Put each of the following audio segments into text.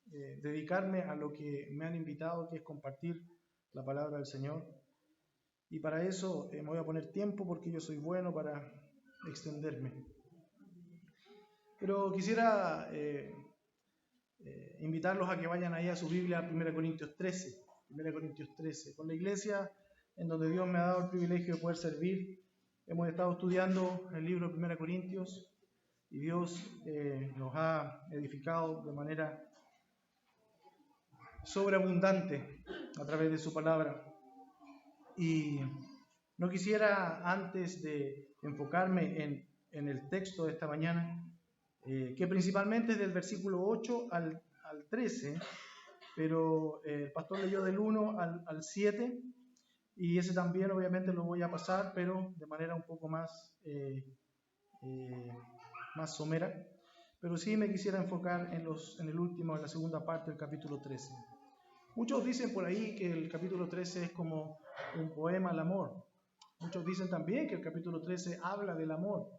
dedicarme a lo que me han invitado, que es compartir la palabra del Señor. Y para eso me voy a poner tiempo porque yo soy bueno para extenderme. Pero quisiera invitarlos a que vayan ahí a su Biblia, 1 Corintios 13, 1 Corintios 13. Con la iglesia en donde Dios me ha dado el privilegio de poder servir, hemos estado estudiando el libro de 1 Corintios y Dios nos ha edificado de manera sobreabundante a través de su palabra. Y no quisiera, antes de enfocarme en el texto de esta mañana, que principalmente es del versículo 8 al 13, pero el pastor leyó del 1 al 7, y ese también obviamente lo voy a pasar, pero de manera un poco más somera. Pero sí me quisiera enfocar en la segunda parte del capítulo 13. Muchos dicen por ahí que el capítulo 13 es como un poema al amor. Muchos dicen también que el capítulo 13 habla del amor.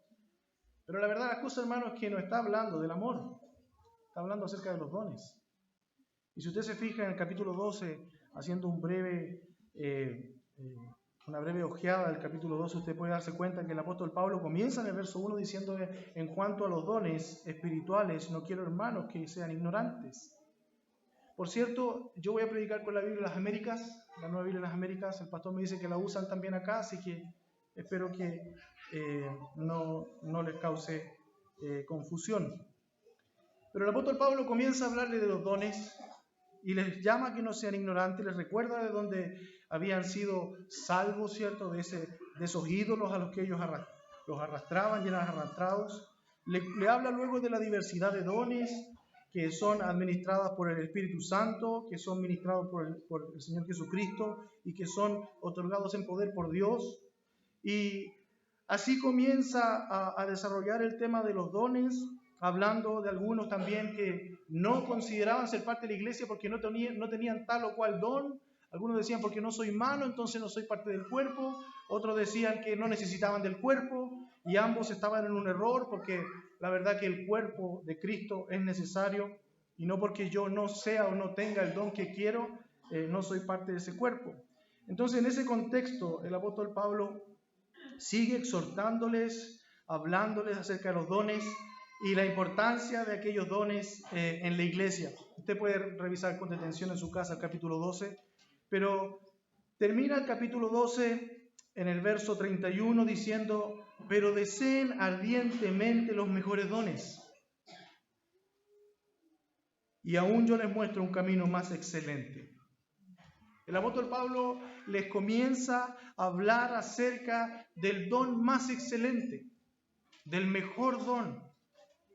Pero la verdad, las cosas, hermanos, es que no está hablando del amor. Está hablando acerca de los dones. Y si usted se fija en el capítulo 12, haciendo una breve ojeada del capítulo 12, usted puede darse cuenta que el apóstol Pablo comienza en el verso 1 diciendo: en cuanto a los dones espirituales, no quiero, hermanos, que sean ignorantes. Por cierto, yo voy a predicar con la Biblia de las Américas, la Nueva Biblia de las Américas. El pastor me dice que la usan también acá, así que espero que no les cause confusión. Pero el apóstol Pablo comienza a hablarle de los dones y les llama a que no sean ignorantes, les recuerda de dónde habían sido salvos, ¿cierto? De esos ídolos a los que ellos los arrastraban y eran arrastrados. Le habla luego de la diversidad de dones que son administradas por el Espíritu Santo, que son ministrados por el Señor Jesucristo y que son otorgados en poder por Dios. Y así comienza a desarrollar el tema de los dones, hablando de algunos también que no consideraban ser parte de la iglesia porque no tenían tal o cual don. Algunos decían: porque no soy mano, entonces no soy parte del cuerpo. Otros decían que no necesitaban del cuerpo, y ambos estaban en un error, porque la verdad que el cuerpo de Cristo es necesario, y no porque yo no sea o no tenga el don que quiero, no soy parte de ese cuerpo. Entonces, en ese contexto, el apóstol Pablo sigue exhortándoles, hablándoles acerca de los dones y la importancia de aquellos dones en la iglesia. Usted puede revisar con detención en su casa el capítulo 12, pero termina el capítulo 12 en el verso 31 diciendo: pero deseen ardientemente los mejores dones, y aún yo les muestro un camino más excelente. El apóstol Pablo les comienza a hablar acerca del don más excelente, del mejor don.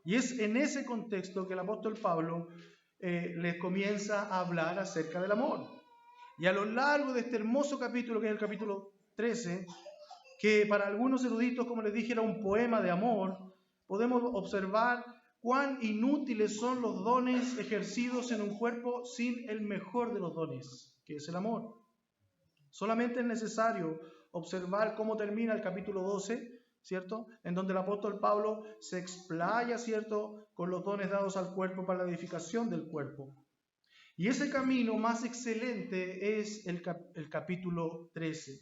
Y es en ese contexto que el apóstol Pablo les comienza a hablar acerca del amor. Y a lo largo de este hermoso capítulo, que es el capítulo 13, que para algunos eruditos, como les dije, era un poema de amor, podemos observar cuán inútiles son los dones ejercidos en un cuerpo sin el mejor de los dones, que es el amor. Solamente es necesario observar cómo termina el capítulo 12, ¿cierto? En donde el apóstol Pablo se explaya, ¿cierto?, con los dones dados al cuerpo para la edificación del cuerpo. Y ese camino más excelente es el capítulo 13.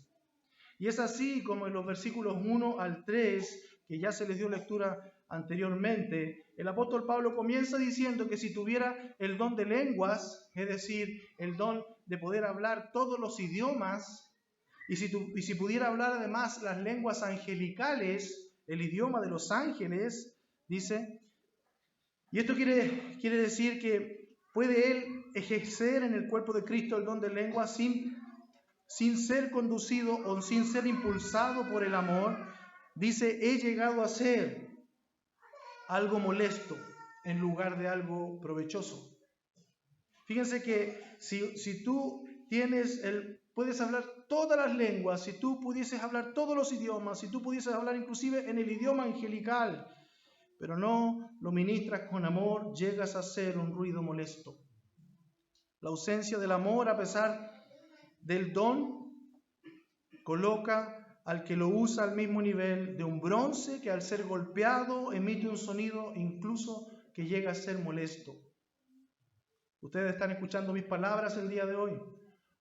Y es así como en los versículos 1 al 3, que ya se les dio lectura anteriormente, el apóstol Pablo comienza diciendo que si tuviera el don de lenguas, es decir, el don de poder hablar todos los idiomas, y si pudiera hablar además las lenguas angelicales, el idioma de los ángeles, dice, y esto quiere decir que puede él ejercer en el cuerpo de Cristo el don de lenguas sin ser conducido o sin ser impulsado por el amor. Dice: he llegado a ser algo molesto en lugar de algo provechoso. Fíjense que si tú puedes hablar todas las lenguas, si tú pudieses hablar todos los idiomas, si tú pudieses hablar inclusive en el idioma angelical, pero no lo ministras con amor, llegas a ser un ruido molesto. La ausencia del amor, a pesar del don, coloca al que lo usa al mismo nivel de un bronce que al ser golpeado emite un sonido incluso que llega a ser molesto. Ustedes están escuchando mis palabras el día de hoy.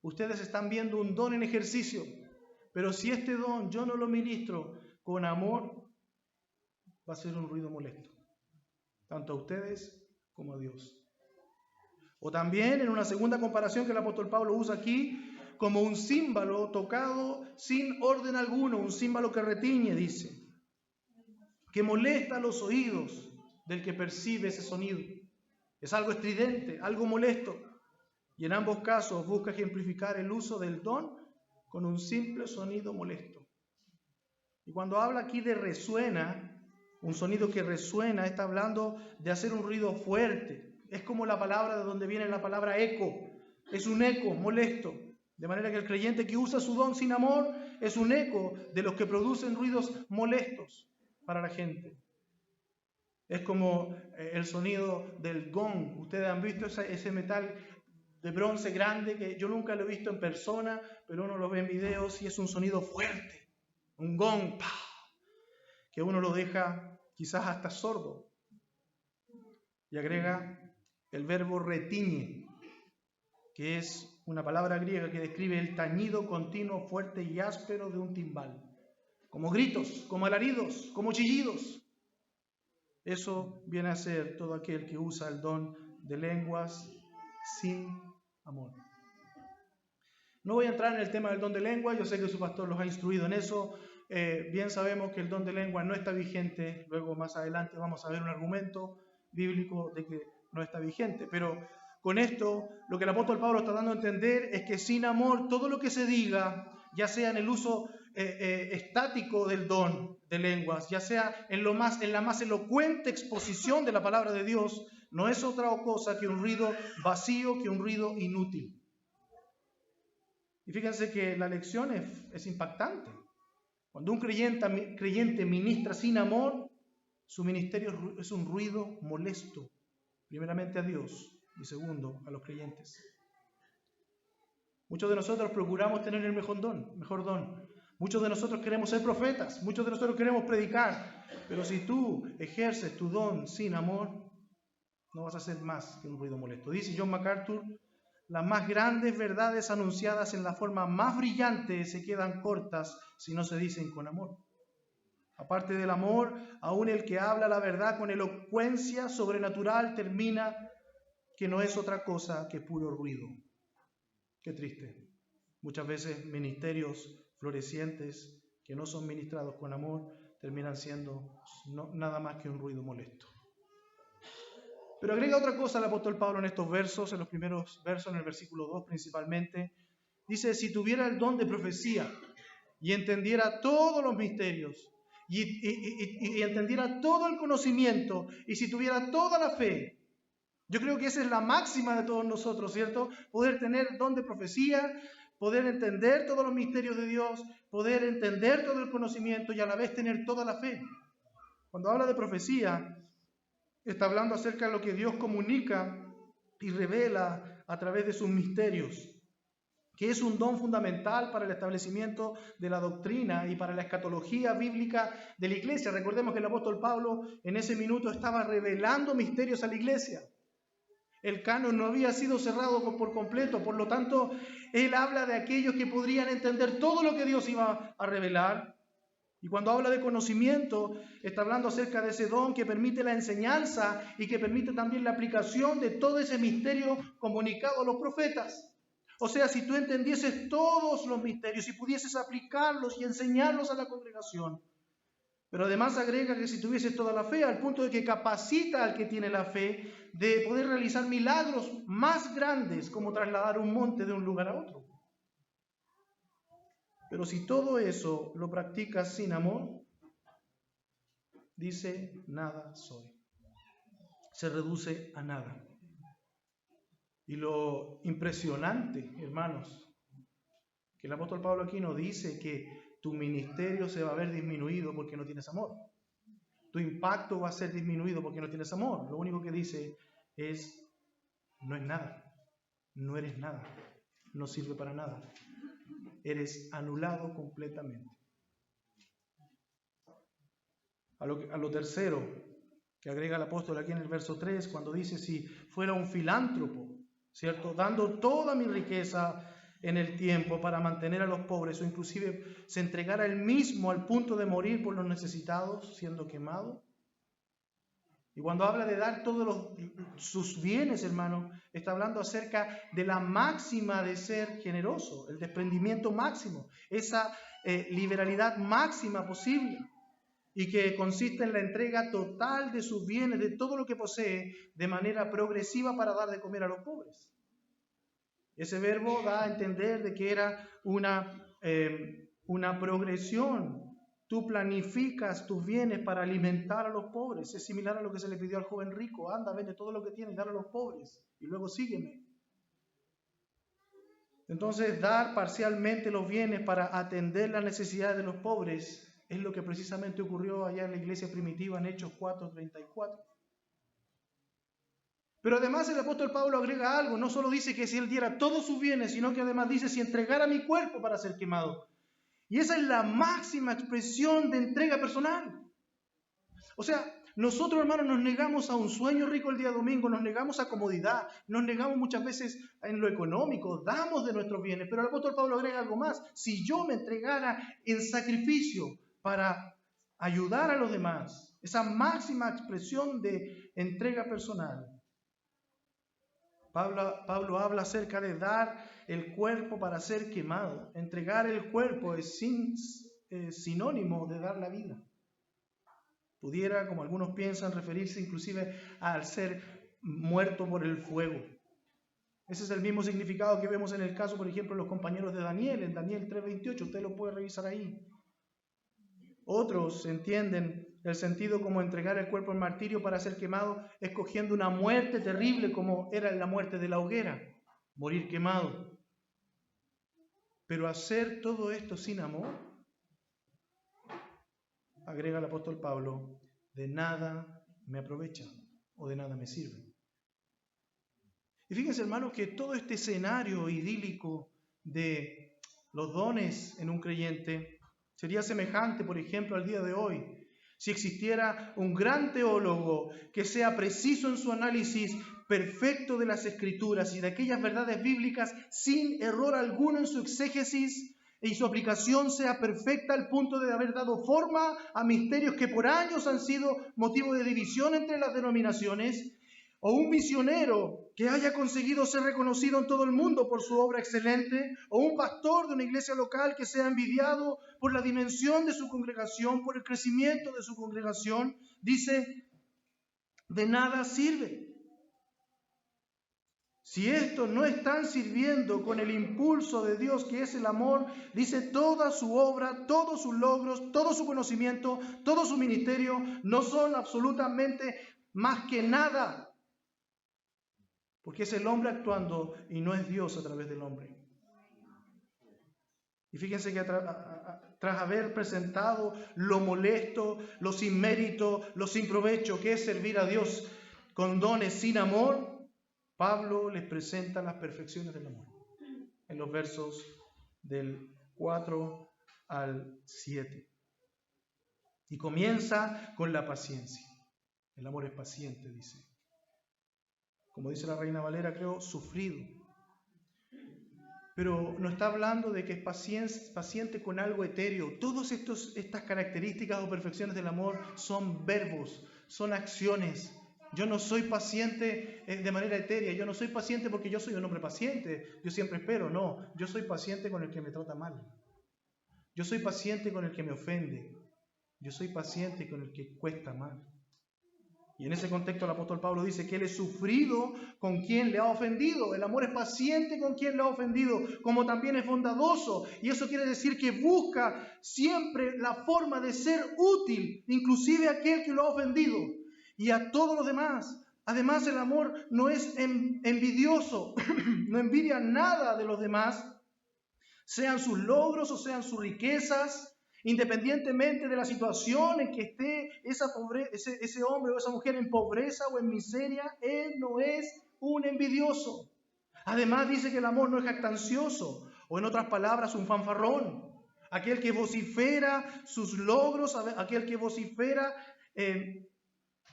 Ustedes están viendo un don en ejercicio. Pero si este don yo no lo ministro con amor, va a ser un ruido molesto, tanto a ustedes como a Dios. O también en una segunda comparación que el apóstol Pablo usa aquí, como un címbalo tocado sin orden alguno, un címbalo que retiñe, dice, que molesta los oídos del que percibe ese sonido. Es algo estridente, algo molesto. Y en ambos casos busca ejemplificar el uso del don con un simple sonido molesto. Y cuando habla aquí de resuena, un sonido que resuena, está hablando de hacer un ruido fuerte. Es como la palabra de donde viene la palabra eco. Es un eco molesto. De manera que el creyente que usa su don sin amor es un eco de los que producen ruidos molestos para la gente. Es como el sonido del gong. Ustedes han visto ese metal de bronce grande que yo nunca lo he visto en persona, pero uno lo ve en videos y es un sonido fuerte. Un gong, ¡pah!, que uno lo deja quizás hasta sordo. Y agrega el verbo retiñe, que es una palabra griega que describe el tañido continuo, fuerte y áspero de un timbal. Como gritos, como alaridos, como chillidos. Eso viene a ser todo aquel que usa el don de lenguas sin amor. No voy a entrar en el tema del don de lengua, yo sé que su pastor los ha instruido en eso. Bien sabemos que el don de lengua no está vigente, luego más adelante vamos a ver un argumento bíblico de que no está vigente, pero con esto lo que el apóstol Pablo está dando a entender es que sin amor todo lo que se diga, ya sea en el uso estático del don de lenguas, ya sea en la más elocuente exposición de la palabra de Dios, no es otra cosa que un ruido vacío, que un ruido inútil. Y fíjense que la lección es impactante. Cuando un creyente ministra sin amor, su ministerio es un ruido molesto, primeramente a Dios y segundo a los creyentes. Muchos de nosotros procuramos tener el mejor don. Muchos de nosotros queremos ser profetas, muchos de nosotros queremos predicar, pero si tú ejerces tu don sin amor, no vas a hacer más que un ruido molesto. Dice John MacArthur: las más grandes verdades anunciadas en la forma más brillante se quedan cortas si no se dicen con amor. Aparte del amor, aún el que habla la verdad con elocuencia sobrenatural termina que no es otra cosa que puro ruido. Qué triste. Muchas veces ministerios florecientes que no son ministrados con amor terminan siendo nada más que un ruido molesto. Pero agrega otra cosa el apóstol Pablo en estos versos, en los primeros versos, en el versículo 2 principalmente. Dice: si tuviera el don de profecía y entendiera todos los misterios y entendiera todo el conocimiento, y si tuviera toda la fe. Yo creo que esa es la máxima de todos nosotros, ¿cierto? Poder tener don de profecía, poder entender todos los misterios de Dios, poder entender todo el conocimiento y a la vez tener toda la fe. Cuando habla de profecía, está hablando acerca de lo que Dios comunica y revela a través de sus misterios, que es un don fundamental para el establecimiento de la doctrina y para la escatología bíblica de la iglesia. Recordemos que el apóstol Pablo en ese minuto estaba revelando misterios a la iglesia. El canon no había sido cerrado por completo, por lo tanto, él habla de aquellos que podrían entender todo lo que Dios iba a revelar. Y cuando habla de conocimiento, está hablando acerca de ese don que permite la enseñanza y que permite también la aplicación de todo ese misterio comunicado a los profetas. O sea, si tú entendieses todos los misterios y pudieses aplicarlos y enseñarlos a la congregación. Pero además agrega que si tuvieses toda la fe, al punto de que capacita al que tiene la fe de poder realizar milagros más grandes, como trasladar un monte de un lugar a otro. Pero si todo eso lo practicas sin amor, dice: nada soy. Se reduce a nada. Y lo impresionante, hermanos, que el apóstol Pablo aquí no dice que tu ministerio se va a ver disminuido porque no tienes amor. Tu impacto va a ser disminuido porque no tienes amor. Lo único que dice es: no es nada. No eres nada. No sirve para nada. Eres anulado completamente. A lo tercero que agrega el apóstol aquí en el verso 3, cuando dice: si fuera un filántropo, ¿cierto? Dando toda mi riqueza en el tiempo para mantener a los pobres, o inclusive se entregara él mismo al punto de morir por los necesitados, siendo quemado. Y cuando habla de dar todos sus bienes, hermano, está hablando acerca de la máxima de ser generoso, el desprendimiento máximo, esa liberalidad máxima posible, y que consiste en la entrega total de sus bienes, de todo lo que posee, de manera progresiva para dar de comer a los pobres. Ese verbo da a entender de que era una progresión. Tú planificas tus bienes para alimentar a los pobres. Es similar a lo que se le pidió al joven rico. Anda, vende todo lo que tienes y dale a los pobres. Y luego sígueme. Entonces, dar parcialmente los bienes para atender las necesidades de los pobres es lo que precisamente ocurrió allá en la iglesia primitiva en Hechos 4:34. Pero además el apóstol Pablo agrega algo. No solo dice que si él diera todos sus bienes, sino que además dice si entregara mi cuerpo para ser quemado. Y esa es la máxima expresión de entrega personal. O sea, nosotros, hermanos, nos negamos a un sueño rico el día domingo, nos negamos a comodidad, nos negamos muchas veces en lo económico, damos de nuestros bienes, pero el apóstol Pablo agrega algo más. Si yo me entregara en sacrificio para ayudar a los demás, esa máxima expresión de entrega personal, Pablo habla acerca de dar el cuerpo para ser quemado. Entregar el cuerpo es sinónimo de dar la vida. Pudiera, como algunos piensan, referirse inclusive al ser muerto por el fuego. Ese es el mismo significado que vemos en el caso, por ejemplo, de los compañeros de Daniel, en Daniel 3:28. Usted lo puede revisar ahí. Otros entienden el sentido como entregar el cuerpo en martirio para ser quemado, escogiendo una muerte terrible como era la muerte de la hoguera, morir quemado. Pero hacer todo esto sin amor, agrega el apóstol Pablo, de nada me aprovecha o de nada me sirve. Y fíjense, hermanos, que todo este escenario idílico de los dones en un creyente sería semejante, por ejemplo, al día de hoy, si existiera un gran teólogo que sea preciso en su análisis perfecto de las Escrituras y de aquellas verdades bíblicas sin error alguno en su exégesis y su aplicación sea perfecta al punto de haber dado forma a misterios que por años han sido motivo de división entre las denominaciones, o un misionero que haya conseguido ser reconocido en todo el mundo por su obra excelente, o un pastor de una iglesia local que sea envidiado por la dimensión de su congregación, por el crecimiento de su congregación, dice, de nada sirve. Si estos no están sirviendo con el impulso de Dios, que es el amor, dice, toda su obra, todos sus logros, todo su conocimiento, todo su ministerio, no son absolutamente más que nada. Porque es el hombre actuando y no es Dios a través del hombre. Y fíjense que tras haber presentado lo molesto, lo sin mérito, lo sin provecho, que es servir a Dios con dones sin amor, Pablo les presenta las perfecciones del amor. En los versos del 4 al 7. Y comienza con la paciencia. El amor es paciente, dice. Como dice la Reina Valera, creo, sufrido. Pero no está hablando de que es paciente con algo etéreo. Todas estas características o perfecciones del amor son verbos, son acciones. Yo no soy paciente de manera etérea. Yo no soy paciente porque yo soy un hombre paciente. Yo siempre espero. No, yo soy paciente con el que me trata mal. Yo soy paciente con el que me ofende. Yo soy paciente con el que cuesta mal. Y en ese contexto el apóstol Pablo dice que él es sufrido con quien le ha ofendido. El amor es paciente con quien le ha ofendido, como también es bondadoso. Y eso quiere decir que busca siempre la forma de ser útil, inclusive a aquel que lo ha ofendido y a todos los demás. Además, el amor no es envidioso, no envidia nada de los demás, sean sus logros o sean sus riquezas. Independientemente de la situación en que esté ese hombre o esa mujer en pobreza o en miseria, él no es un envidioso. Además dice que el amor no es jactancioso, o en otras palabras, un fanfarrón. Aquel que vocifera sus logros, aquel que vocifera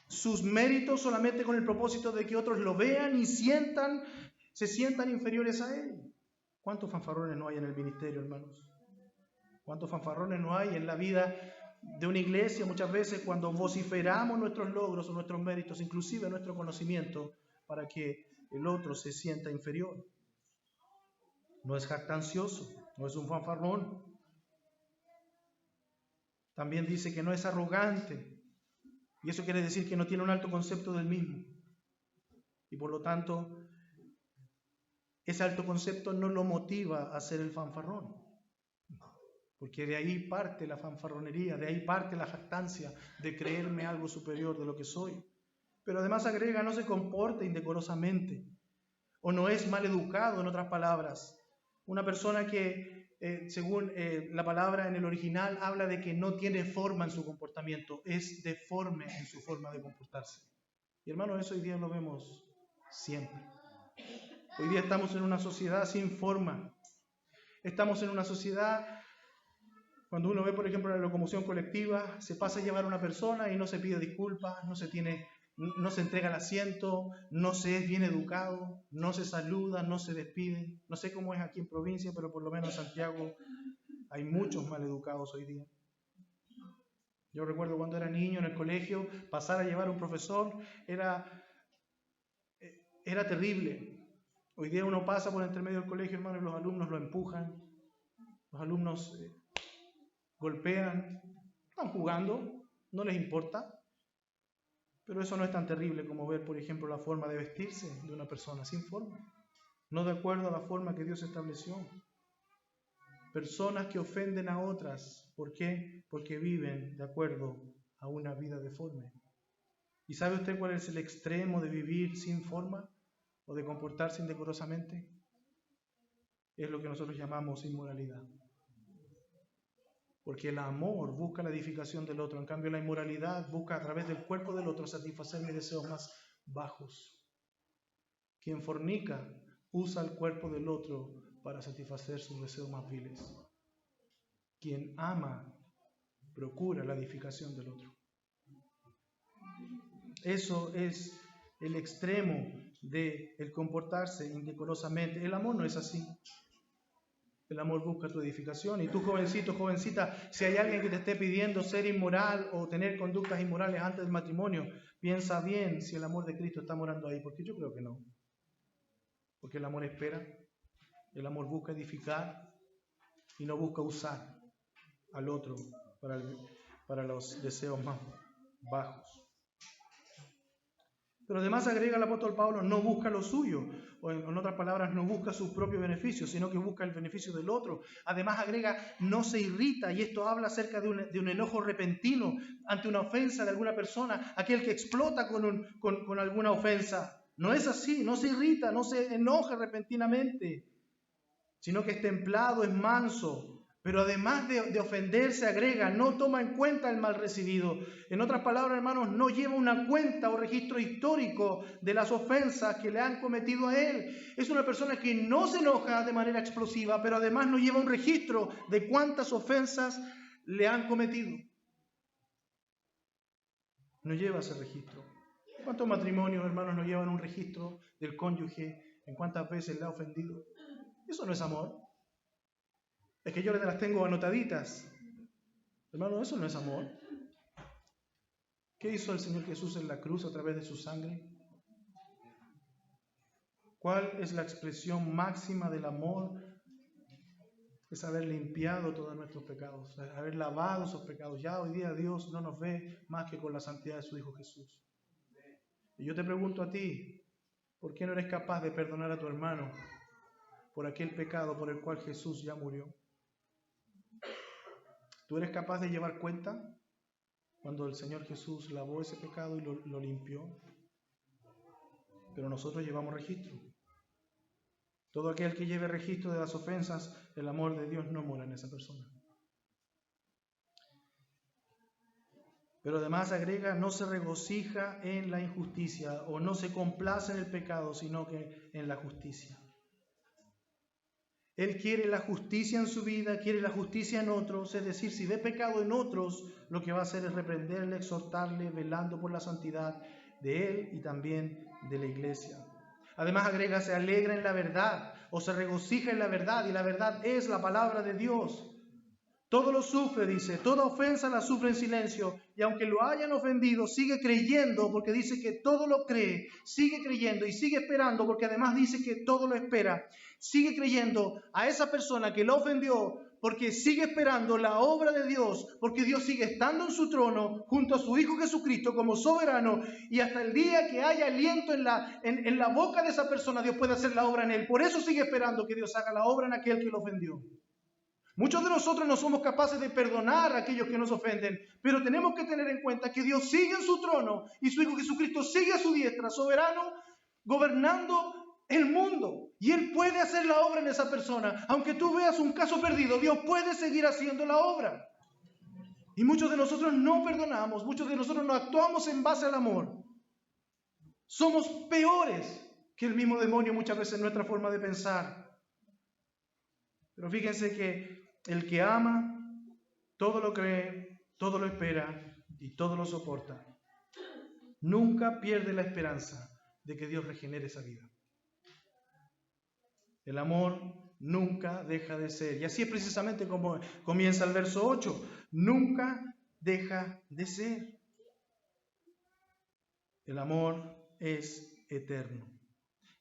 sus méritos solamente con el propósito de que otros lo vean y sientan se sientan inferiores a Él. ¿Cuántos fanfarrones no hay en el ministerio, hermanos? ¿Cuántos fanfarrones no hay en la vida de una iglesia muchas veces cuando vociferamos nuestros logros o nuestros méritos, inclusive nuestro conocimiento, para que el otro se sienta inferior? No es jactancioso, no es un fanfarrón. También dice que no es arrogante, y eso quiere decir que no tiene un alto concepto del mismo. Y por lo tanto, ese alto concepto no lo motiva a ser el fanfarrón, porque de ahí parte la fanfarronería, de ahí parte la jactancia de creerme algo superior de lo que soy. Pero además agrega, no se comporta indecorosamente, o no es mal educado, en otras palabras. Una persona que, según la palabra en el original, habla de que no tiene forma en su comportamiento, es deforme en su forma de comportarse. Y hermanos, eso hoy día lo vemos siempre. Hoy día estamos en una sociedad sin forma. Estamos en una sociedad, cuando uno ve, por ejemplo, la locomoción colectiva, se pasa a llevar a una persona y no se pide disculpas, no se entrega el asiento, no se es bien educado, no se saluda, no se despide. No sé cómo es aquí en provincia, pero por lo menos en Santiago hay muchos mal educados hoy día. Yo recuerdo cuando era niño en el colegio, pasar a llevar a un profesor era terrible. Hoy día uno pasa por entre medio del colegio, hermano, y los alumnos lo empujan, los alumnos golpean, están jugando, no les importa. Pero eso no es tan terrible como ver, por ejemplo, la forma de vestirse de una persona sin forma, no de acuerdo a la forma que Dios estableció. Personas que ofenden a otras. ¿Por qué? Porque viven de acuerdo a una vida deforme. ¿Y sabe usted cuál es el extremo de vivir sin forma o de comportarse indecorosamente? Es lo que nosotros llamamos inmoralidad. Porque el amor busca la edificación del otro, en cambio la inmoralidad busca a través del cuerpo del otro satisfacer mis deseos más bajos. Quien fornica usa el cuerpo del otro para satisfacer sus deseos más viles. Quien ama procura la edificación del otro. Eso es el extremo del comportarse indecorosamente. El amor no es así. El amor busca tu edificación. Y tú, jovencito, jovencita, si hay alguien que te esté pidiendo ser inmoral o tener conductas inmorales antes del matrimonio, piensa bien si el amor de Cristo está morando ahí, porque yo creo que no. Porque el amor espera, el amor busca edificar y no busca usar al otro para los deseos más bajos. Pero además agrega el apóstol Pablo, no busca lo suyo, o en otras palabras, no busca su propio beneficio, sino que busca el beneficio del otro. Además agrega, no se irrita, y esto habla acerca de un enojo repentino ante una ofensa de alguna persona, aquel que explota con alguna ofensa. No es así, no se irrita, no se enoja repentinamente, sino que es templado, es manso. Pero además de ofenderse, agrega, no toma en cuenta el mal recibido. En otras palabras, hermanos, no lleva una cuenta o registro histórico de las ofensas que le han cometido a él. Es una persona que no se enoja de manera explosiva, pero además no lleva un registro de cuántas ofensas le han cometido. No lleva ese registro. ¿Cuántos matrimonios, hermanos, no llevan un registro del cónyuge en cuántas veces le ha ofendido? Eso no es amor. Es que yo las tengo anotaditas. Hermano, eso no es amor. ¿Qué hizo el Señor Jesús en la cruz a través de su sangre? ¿Cuál es la expresión máxima del amor? Es haber limpiado todos nuestros pecados, haber lavado esos pecados. Ya hoy día Dios no nos ve más que con la santidad de su Hijo Jesús. Y yo te pregunto a ti, ¿por qué no eres capaz de perdonar a tu hermano por aquel pecado por el cual Jesús ya murió? ¿Tú eres capaz de llevar cuenta cuando el Señor Jesús lavó ese pecado y lo limpió? Pero nosotros llevamos registro. Todo aquel que lleve registro de las ofensas, el amor de Dios no mora en esa persona. Pero además agrega, no se regocija en la injusticia o no se complace en el pecado, sino que en la justicia. Él quiere la justicia en su vida, quiere la justicia en otros, es decir, si ve pecado en otros, lo que va a hacer es reprenderle, exhortarle, velando por la santidad de él y también de la iglesia. Además agrega, se alegra en la verdad o se regocija en la verdad, y la verdad es la palabra de Dios. Todo lo sufre, dice, toda ofensa la sufre en silencio, y aunque lo hayan ofendido, sigue creyendo, porque dice que todo lo cree, sigue creyendo y sigue esperando, porque además dice que todo lo espera. Sigue creyendo a esa persona que lo ofendió, porque sigue esperando la obra de Dios, porque Dios sigue estando en su trono junto a su Hijo Jesucristo como soberano, y hasta el día que haya aliento en la boca de esa persona, Dios puede hacer la obra en él. Por eso sigue esperando que Dios haga la obra en aquel que lo ofendió. Muchos de nosotros no somos capaces de perdonar a aquellos que nos ofenden, pero tenemos que tener en cuenta que Dios sigue en su trono y su Hijo Jesucristo sigue a su diestra, soberano, gobernando el mundo. Y Él puede hacer la obra en esa persona. Aunque tú veas un caso perdido, Dios puede seguir haciendo la obra. Y muchos de nosotros no perdonamos, muchos de nosotros no actuamos en base al amor. Somos peores que el mismo demonio muchas veces en nuestra forma de pensar. Pero fíjense que el que ama, todo lo cree, todo lo espera y todo lo soporta. Nunca pierde la esperanza de que Dios regenere esa vida. El amor nunca deja de ser. Y así es precisamente como comienza el verso 8. Nunca deja de ser. El amor es eterno.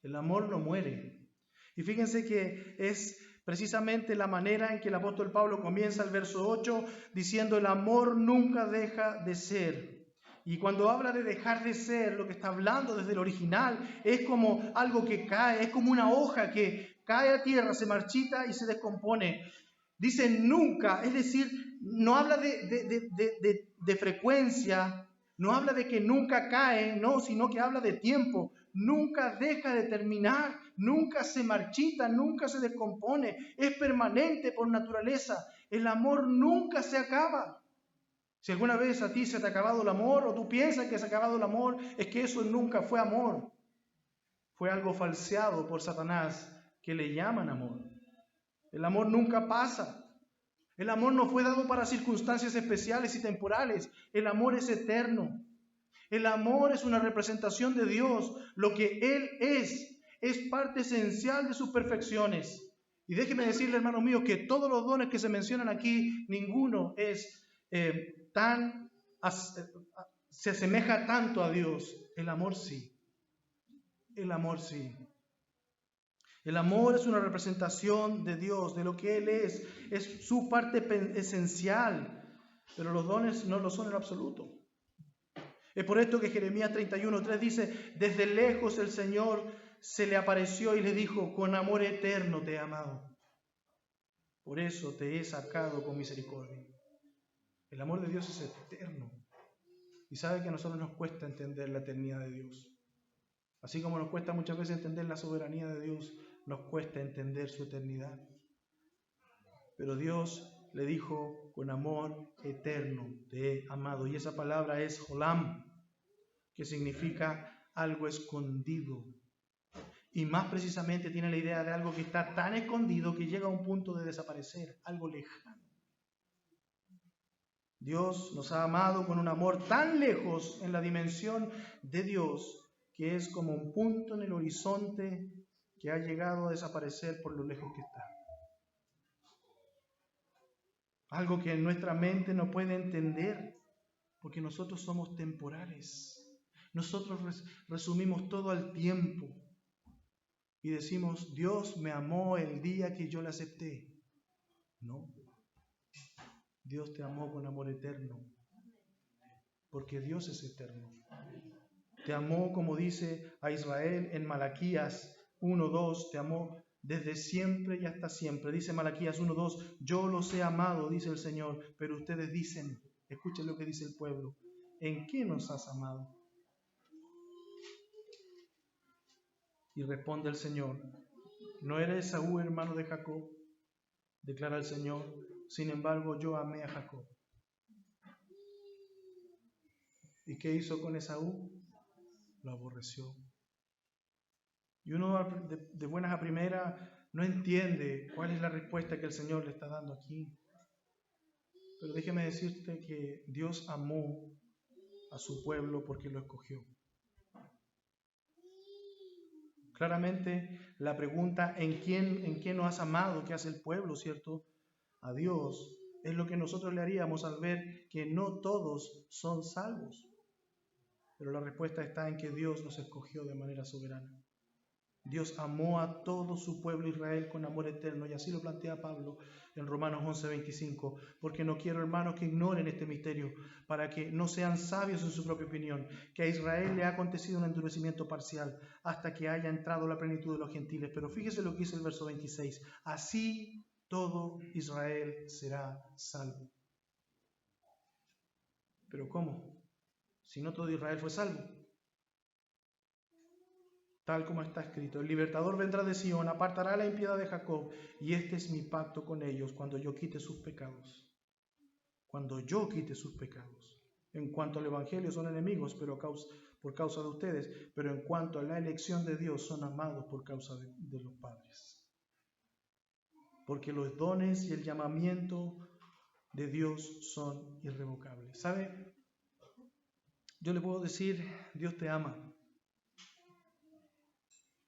El amor no muere. Y fíjense que es precisamente la manera en que el apóstol Pablo comienza el verso 8 diciendo el amor nunca deja de ser. Y cuando habla de dejar de ser, lo que está hablando desde el original es como algo que cae, es como una hoja que cae a tierra, se marchita y se descompone. Dice nunca, es decir, no habla de frecuencia, no habla de que nunca cae, no, sino que habla de tiempo. Nunca deja de terminar, nunca se marchita, nunca se descompone, es permanente por naturaleza. El amor nunca se acaba. Si alguna vez a ti se te ha acabado el amor o tú piensas que se ha acabado el amor, es que eso nunca fue amor. Fue algo falseado por Satanás que le llaman amor. El amor nunca pasa. El amor no fue dado para circunstancias especiales y temporales. El amor es eterno. El amor es una representación de Dios. Lo que Él es parte esencial de sus perfecciones. Y déjeme decirle, hermano mío, que todos los dones que se mencionan aquí, ninguno es se asemeja tanto a Dios. El amor sí. El amor sí. El amor es una representación de Dios, de lo que Él es su parte esencial, pero los dones no lo son en lo absoluto. Es por esto que Jeremías 31:3 dice, desde lejos el Señor se le apareció y le dijo, con amor eterno te he amado, por eso te he sacado con misericordia. El amor de Dios es eterno, y sabe que a nosotros nos cuesta entender la eternidad de Dios. Así como nos cuesta muchas veces entender la soberanía de Dios, nos cuesta entender su eternidad. Pero Dios le dijo, con amor eterno te he amado. Y esa palabra es Jolam, que significa algo escondido. Y más precisamente tiene la idea de algo que está tan escondido que llega a un punto de desaparecer, algo lejano. Dios nos ha amado con un amor tan lejos en la dimensión de Dios, que es como un punto en el horizonte que ha llegado a desaparecer por lo lejos que está. Algo que nuestra mente no puede entender, porque nosotros somos temporales. Nosotros resumimos todo al tiempo y decimos, Dios me amó el día que yo le acepté. No, Dios te amó con amor eterno, porque Dios es eterno. Te amó, como dice a Israel en Malaquías 1:2, te amó desde siempre y hasta siempre. Dice Malaquías 1:2, yo los he amado, dice el Señor, pero ustedes dicen, escuchen lo que dice el pueblo, ¿en qué nos has amado? Y responde el Señor, ¿no era Esaú hermano de Jacob? Declara el Señor, sin embargo yo amé a Jacob. ¿Y qué hizo con Esaú? Lo aborreció. Y uno de buenas a primeras no entiende cuál es la respuesta que el Señor le está dando aquí. Pero déjeme decirte que Dios amó a su pueblo porque lo escogió. Claramente la pregunta ¿en quién nos has amado? ¿Qué hace el pueblo, cierto? A Dios. Es lo que nosotros le haríamos al ver que no todos son salvos. Pero la respuesta está en que Dios nos escogió de manera soberana. Dios amó a todo su pueblo Israel con amor eterno, y así lo plantea Pablo en Romanos 11:25, porque no quiero, hermanos, que ignoren este misterio, para que no sean sabios en su propia opinión, que a Israel le ha acontecido un endurecimiento parcial, hasta que haya entrado la plenitud de los gentiles. Pero fíjese lo que dice el verso 26, así todo Israel será salvo. ¿Pero cómo? Si no todo Israel fue salvo. Tal como está escrito, el libertador vendrá de Sion, apartará la impiedad de Jacob, y este es mi pacto con ellos cuando yo quite sus pecados. Cuando yo quite sus pecados. En cuanto al evangelio son enemigos por causa de ustedes, pero en cuanto a la elección de Dios son amados por causa de los padres. Porque los dones y el llamamiento de Dios son irrevocables. ¿Sabe? Yo le puedo decir, Dios te ama.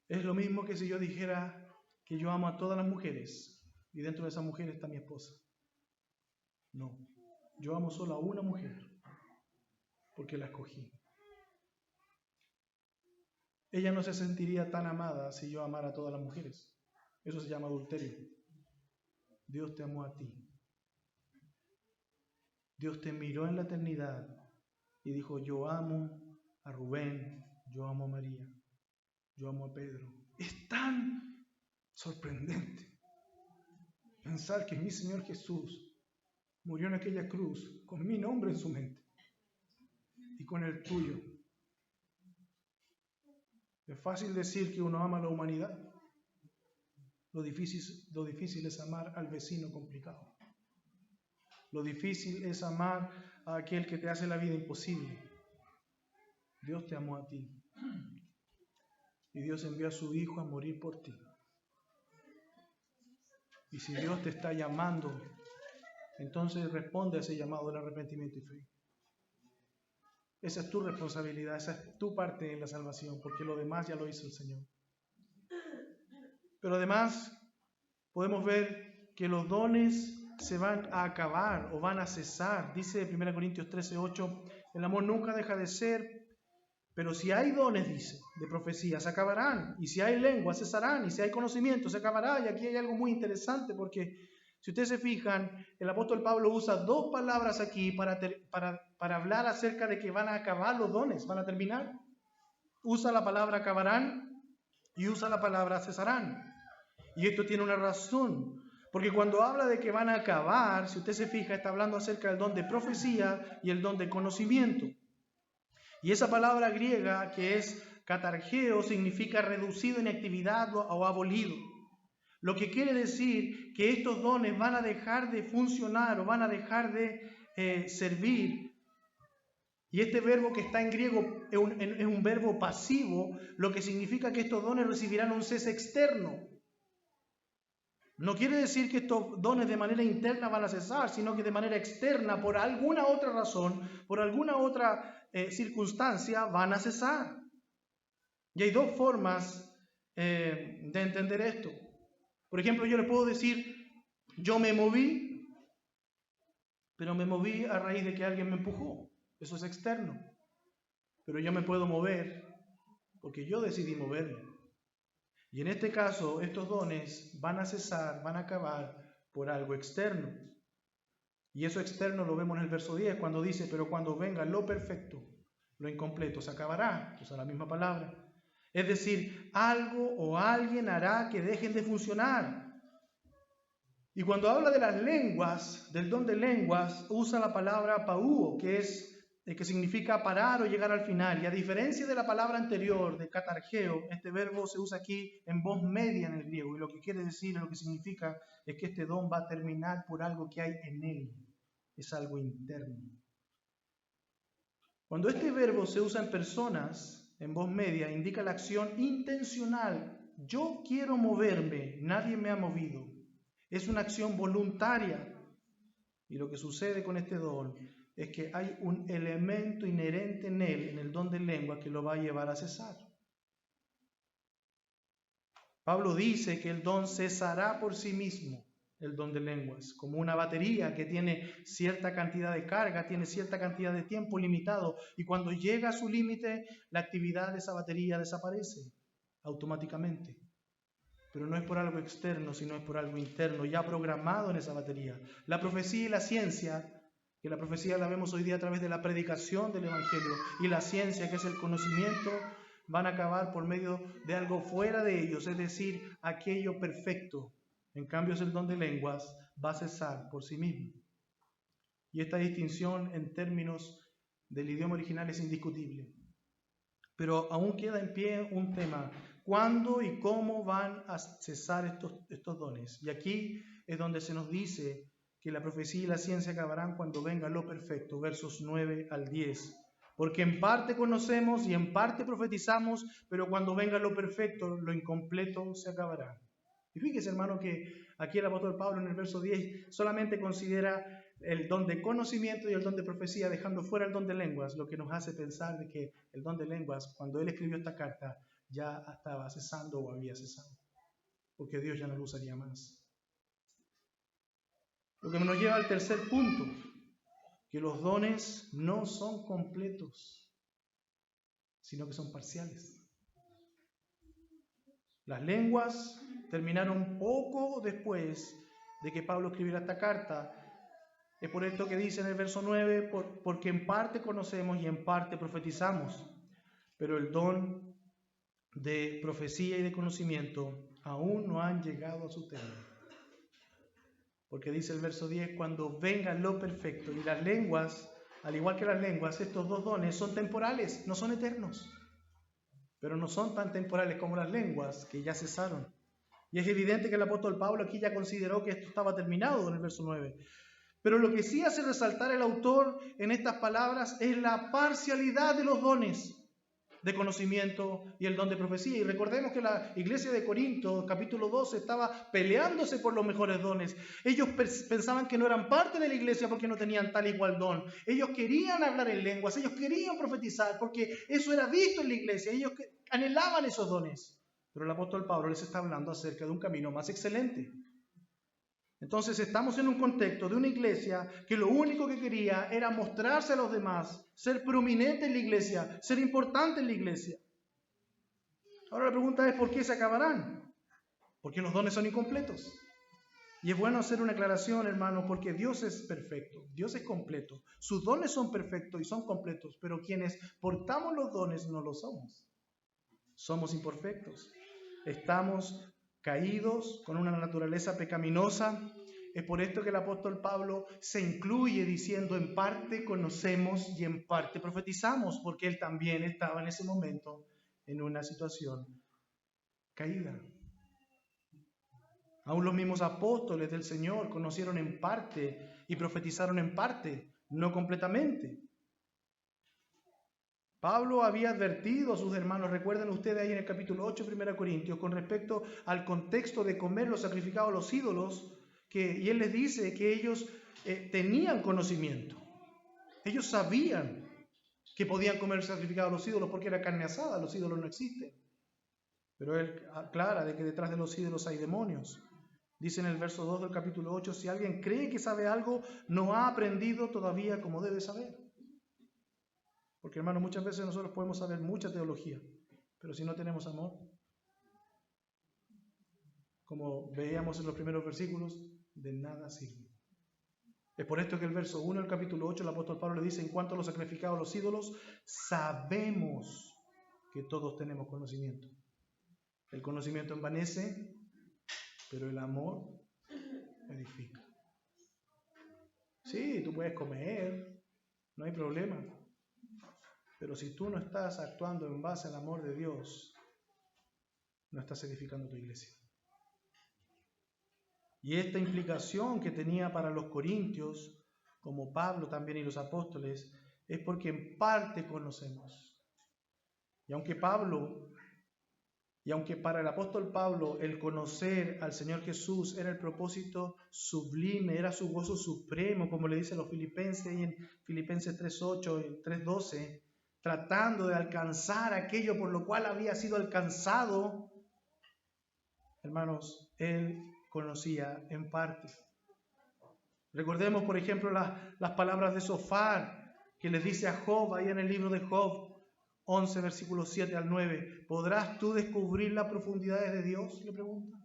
Es lo mismo que si yo dijera que yo amo a todas las mujeres y dentro de esas mujeres está mi esposa. No, yo amo solo a una mujer porque la escogí. Ella no se sentiría tan amada si yo amara a todas las mujeres. Eso se llama adulterio. Dios te amó a ti. Dios te miró en la eternidad y dijo, yo amo a Rubén, yo amo a María, yo amo a Pedro. Es tan sorprendente pensar que mi Señor Jesús murió en aquella cruz con mi nombre en su mente y con el tuyo. Es fácil decir que uno ama a la humanidad. Lo difícil es amar al vecino complicado. Lo difícil es amar a aquel que te hace la vida imposible. Dios te amó a ti. Y Dios envió a su Hijo a morir por ti. Y si Dios te está llamando, entonces responde a ese llamado del arrepentimiento y fe. Esa es tu responsabilidad, esa es tu parte en la salvación, porque lo demás ya lo hizo el Señor. Pero además podemos ver que los dones se van a acabar o van a cesar. Dice 1 Corintios 13:8, el amor nunca deja de ser, pero si hay dones, dice, de profecía, se acabarán. Y si hay lengua, cesarán. Y si hay conocimiento, se acabará. Y aquí hay algo muy interesante, porque si ustedes se fijan, el apóstol Pablo usa dos palabras aquí para hablar acerca de que van a acabar los dones, van a terminar. Usa la palabra acabarán y usa la palabra cesarán. Y esto tiene una razón, porque cuando habla de que van a acabar, si usted se fija, está hablando acerca del don de profecía y el don de conocimiento. Y esa palabra griega que es katargeo significa reducido, inactividad o abolido. Lo que quiere decir que estos dones van a dejar de funcionar o van a dejar de servir. Y este verbo que está en griego es un verbo pasivo, lo que significa que estos dones recibirán un cese externo. No quiere decir que estos dones de manera interna van a cesar, sino que de manera externa, por alguna otra razón, por alguna otra circunstancia, van a cesar. Y hay dos formas de entender esto. Por ejemplo, yo le puedo decir, yo me moví, pero me moví a raíz de que alguien me empujó. Eso es externo. Pero yo me puedo mover porque yo decidí moverme. Y en este caso, estos dones van a cesar, van a acabar por algo externo. Y eso externo lo vemos en el verso 10, cuando dice, pero cuando venga lo perfecto, lo incompleto se acabará. Usa la misma palabra. Es decir, algo o alguien hará que dejen de funcionar. Y cuando habla de las lenguas, del don de lenguas, usa la palabra pauo, que significa parar o llegar al final. Y a diferencia de la palabra anterior, de katargeo, este verbo se usa aquí en voz media en el griego. Y lo que quiere decir, lo que significa, es que este don va a terminar por algo que hay en él. Es algo interno. Cuando este verbo se usa en personas, en voz media, indica la acción intencional. Yo quiero moverme, nadie me ha movido. Es una acción voluntaria. Y lo que sucede con este don es que hay un elemento inherente en él, en el don de lengua, que lo va a llevar a cesar. Pablo dice que el don cesará por sí mismo, el don de lenguas, como una batería que tiene cierta cantidad de carga, tiene cierta cantidad de tiempo limitado, y cuando llega a su límite, la actividad de esa batería desaparece automáticamente. Pero no es por algo externo, sino es por algo interno, ya programado en esa batería. La profecía y la ciencia, que la profecía la vemos hoy día a través de la predicación del Evangelio, y la ciencia, que es el conocimiento, van a acabar por medio de algo fuera de ellos, es decir, aquello perfecto. En cambio, el don de lenguas va a cesar por sí mismo. Y esta distinción en términos del idioma original es indiscutible. Pero aún queda en pie un tema: ¿cuándo y cómo van a cesar estos dones? Y aquí es donde se nos dice que la profecía y la ciencia acabarán cuando venga lo perfecto, versos 9 al 10. Porque en parte conocemos y en parte profetizamos, pero cuando venga lo perfecto, lo incompleto se acabará. Y fíjese, hermano, que aquí el apóstol Pablo en el verso 10 solamente considera el don de conocimiento y el don de profecía, dejando fuera el don de lenguas, lo que nos hace pensar de que el don de lenguas, cuando él escribió esta carta, ya estaba cesando o había cesado, porque Dios ya no lo usaría más. Lo que nos lleva al tercer punto, que los dones no son completos, sino que son parciales. Las lenguas terminaron poco después de que Pablo escribiera esta carta. Es por esto que dice en el verso 9, porque en parte conocemos y en parte profetizamos, pero el don de profecía y de conocimiento aún no han llegado a su término. Porque dice el verso 10, cuando venga lo perfecto. Y las lenguas, al igual que las lenguas, estos dos dones son temporales, no son eternos. Pero no son tan temporales como las lenguas, que ya cesaron. Y es evidente que el apóstol Pablo aquí ya consideró que esto estaba terminado en el verso 9. Pero lo que sí hace resaltar el autor en estas palabras es la parcialidad de los dones de conocimiento y el don de profecía. Y recordemos que la iglesia de Corinto, capítulo 12, estaba peleándose por los mejores dones. Ellos pensaban que no eran parte de la iglesia porque no tenían tal y cual don. Ellos querían hablar en lenguas, ellos querían profetizar porque eso era visto en la iglesia. Ellos anhelaban esos dones. Pero el apóstol Pablo les está hablando acerca de un camino más excelente. Entonces estamos en un contexto de una iglesia que lo único que quería era mostrarse a los demás, ser prominente en la iglesia, ser importante en la iglesia. Ahora la pregunta es, ¿por qué se acabarán? Porque los dones son incompletos. Y es bueno hacer una aclaración, hermano, porque Dios es perfecto, Dios es completo. Sus dones son perfectos y son completos, pero quienes portamos los dones no lo somos. Somos imperfectos. Estamos caídos, con una naturaleza pecaminosa. Es por esto que el apóstol Pablo se incluye diciendo en parte conocemos y en parte profetizamos, porque él también estaba en ese momento en una situación caída. Aún los mismos apóstoles del Señor conocieron en parte y profetizaron en parte, no completamente. Pablo había advertido a sus hermanos, recuerden ustedes ahí en el capítulo 8 de 1 Corintios, con respecto al contexto de comer los sacrificados a los ídolos, y él les dice que ellos tenían conocimiento. Ellos sabían que podían comer sacrificados a los ídolos porque era carne asada, los ídolos no existen. Pero él aclara de que detrás de los ídolos hay demonios. Dice en el verso 2 del capítulo 8, si alguien cree que sabe algo, no ha aprendido todavía como debe saber. Porque, hermano, muchas veces nosotros podemos saber mucha teología, pero si no tenemos amor, como veíamos en los primeros versículos, de nada sirve. Es por esto que el verso 1 del capítulo 8, el apóstol Pablo le dice, en cuanto a los sacrificados a los ídolos, sabemos que todos tenemos conocimiento. El conocimiento envanece, pero el amor edifica. Sí, tú puedes comer, no hay problema. Pero si tú no estás actuando en base al amor de Dios, no estás edificando tu iglesia. Y esta implicación que tenía para los corintios, como Pablo también y los apóstoles, es porque en parte conocemos. Y aunque para el apóstol Pablo el conocer al Señor Jesús era el propósito sublime, era su gozo supremo, como le dicen los filipenses y en Filipenses 3:8 y 3:12, tratando de alcanzar aquello por lo cual había sido alcanzado, hermanos, Él conocía en parte. Recordemos, por ejemplo, las palabras de Sofar, que les dice a Job, ahí en el libro de Job 11, versículos 7 al 9. ¿Podrás tú descubrir las profundidades de Dios?, le pregunta.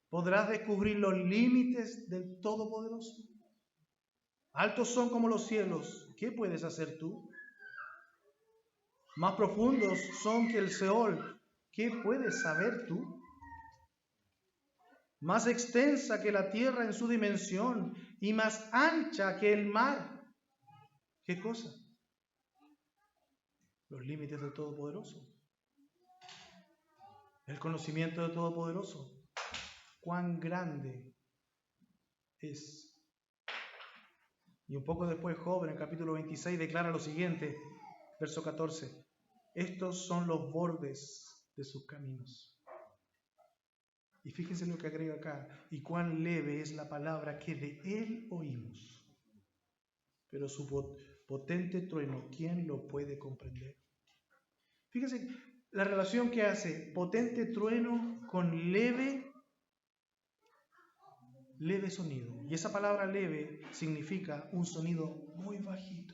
¿Podrás descubrir los límites del Todopoderoso? Altos son como los cielos, ¿qué puedes hacer tú? Más profundos son que el Seol, ¿qué puedes saber tú? Más extensa que la tierra en su dimensión y más ancha que el mar. ¿Qué cosa? Los límites del Todopoderoso. El conocimiento del Todopoderoso. Cuán grande es. Y un poco después Job, en el capítulo 26, declara lo siguiente, verso 14. Estos son los bordes de sus caminos. Y fíjense lo que agrega acá. Y cuán leve es la palabra que de él oímos. Pero su potente trueno, ¿quién lo puede comprender? Fíjense la relación que hace potente trueno con leve sonido. Y esa palabra leve significa un sonido muy bajito.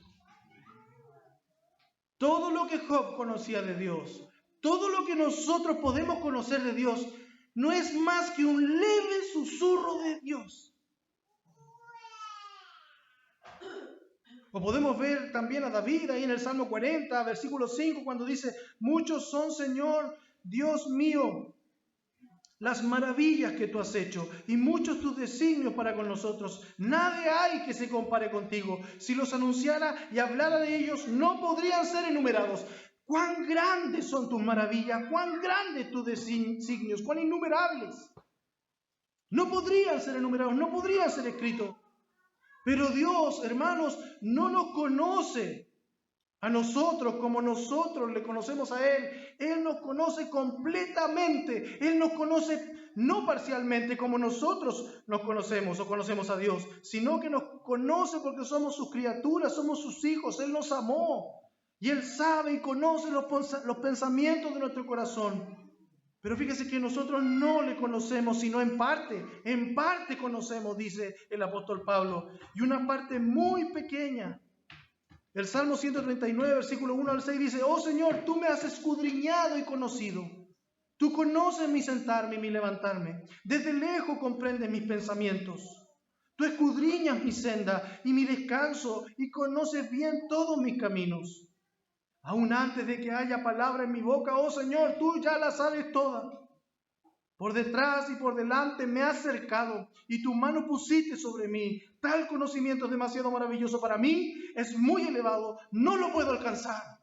Todo lo que Job conocía de Dios, todo lo que nosotros podemos conocer de Dios, no es más que un leve susurro de Dios. O podemos ver también a David ahí en el Salmo 40, versículo 5, cuando dice, muchos son, Señor, Dios mío, las maravillas que tú has hecho y muchos tus designios para con nosotros. Nadie hay que se compare contigo. Si los anunciara y hablara de ellos, no podrían ser enumerados. Cuán grandes son tus maravillas, cuán grandes tus designios, cuán innumerables. No podrían ser enumerados, no podrían ser escritos. Pero Dios, hermanos, no nos conoce a nosotros como nosotros le conocemos a Él. Él nos conoce completamente. Él nos conoce no parcialmente como nosotros nos conocemos o conocemos a Dios, sino que nos conoce porque somos sus criaturas, somos sus hijos. Él nos amó y Él sabe y conoce los pensamientos de nuestro corazón. Pero fíjese que nosotros no le conocemos, sino en parte conocemos, dice el apóstol Pablo, y una parte muy pequeña. El Salmo 139, versículo 1 al 6 dice, oh Señor, tú me has escudriñado y conocido. Tú conoces mi sentarme y mi levantarme. Desde lejos comprendes mis pensamientos. Tú escudriñas mi senda y mi descanso y conoces bien todos mis caminos. Aún antes de que haya palabra en mi boca, oh Señor, tú ya la sabes toda. Por detrás y por delante me has cercado y tu mano pusiste sobre mí. Tal conocimiento es demasiado maravilloso para mí, es muy elevado, no lo puedo alcanzar.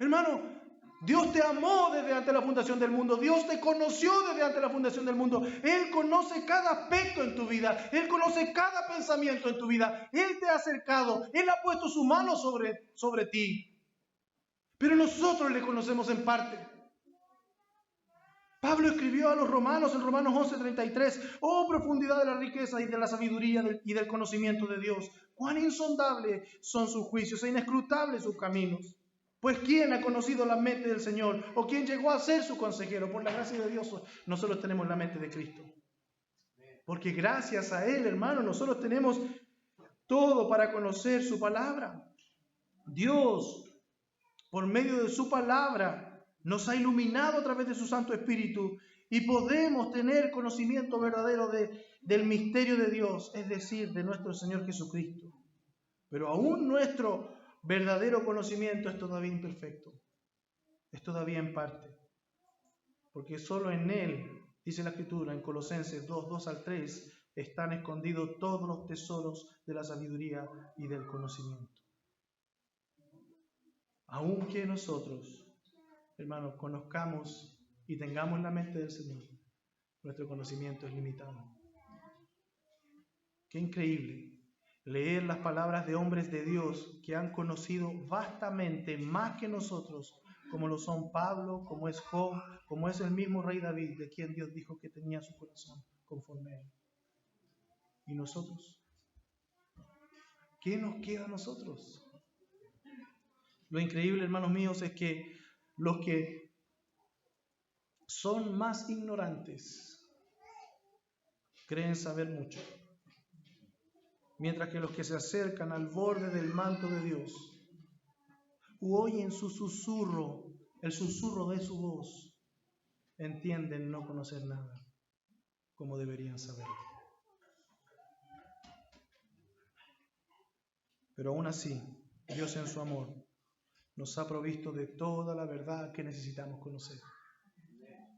Hermano, Dios te amó desde antes de la fundación del mundo. Dios te conoció desde antes de la fundación del mundo. Él conoce cada aspecto en tu vida. Él conoce cada pensamiento en tu vida. Él te ha acercado. Él ha puesto su mano sobre ti. Pero nosotros le conocemos en parte. Pablo escribió a los romanos en Romanos 11:33, oh profundidad de la riqueza y de la sabiduría y del conocimiento de Dios. Cuán insondables son sus juicios e inescrutables sus caminos. Pues ¿quién ha conocido la mente del Señor? ¿O quién llegó a ser su consejero? Por la gracia de Dios, nosotros tenemos la mente de Cristo. Porque gracias a Él, hermano, nosotros tenemos todo para conocer su palabra. Dios, por medio de su palabra, nos ha iluminado a través de su Santo Espíritu y podemos tener conocimiento verdadero del misterio de Dios, es decir, de nuestro Señor Jesucristo. Pero aún nuestro verdadero conocimiento es todavía imperfecto, es todavía en parte, porque solo en Él, dice la Escritura en Colosenses 2 al 3, están escondidos todos los tesoros de la sabiduría y del conocimiento. Aunque nosotros, hermanos, conozcamos y tengamos la mente del Señor, nuestro conocimiento es limitado. Qué increíble leer las palabras de hombres de Dios que han conocido vastamente más que nosotros, como lo son Pablo, como es Job, como es el mismo rey David, de quien Dios dijo que tenía su corazón conforme a él. ¿Y nosotros? ¿Qué nos queda a nosotros? Lo increíble, hermanos míos, es que los que son más ignorantes, creen saber mucho, mientras que los que se acercan al borde del manto de Dios oyen su susurro, el susurro de su voz, entienden no conocer nada como deberían saberlo. Pero aún así, Dios en su amor nos ha provisto de toda la verdad que necesitamos conocer.